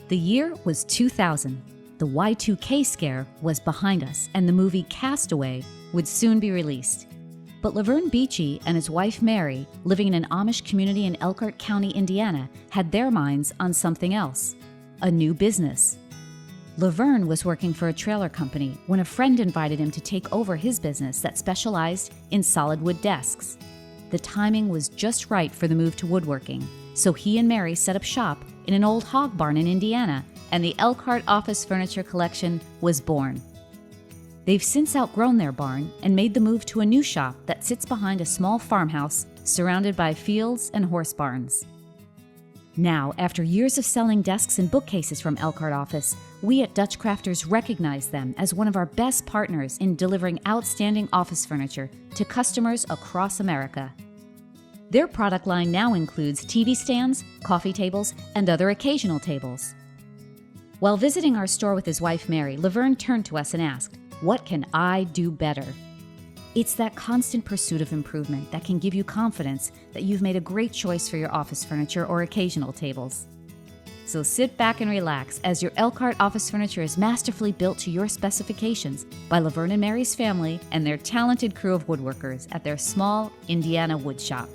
The year was 2000. The Y2K scare was behind us, and the movie Castaway would soon be released. But Lavern Beechy and his wife Mary, living in an Amish community in Elkhart County, Indiana, had their minds on something else: a new business. Lavern was working for a trailer company when a friend invited him to take over his business that specialized in solid wood desks. The timing was just right for the move to woodworking, so he and Mary set up shop in an old hog barn in Indiana, and the Elkhart Office Furniture Collection was born. They've since outgrown their barn and made the move to a new shop that sits behind a small farmhouse surrounded by fields and horse barns. Now, after years of selling desks and bookcases from Elkhart Office, we at DutchCrafters recognize them as one of our best partners in delivering outstanding office furniture to customers across America. Their product line now includes TV stands, coffee tables, and other occasional tables. While visiting our store with his wife Mary, Lavern turned to us and asked, "What can I do better?" It's that constant pursuit of improvement that can give you confidence that you've made a great choice for your office furniture or occasional tables. So sit back and relax as your Elkhart office furniture is masterfully built to your specifications by Lavern and Mary's family and their talented crew of woodworkers at their small Indiana wood shop.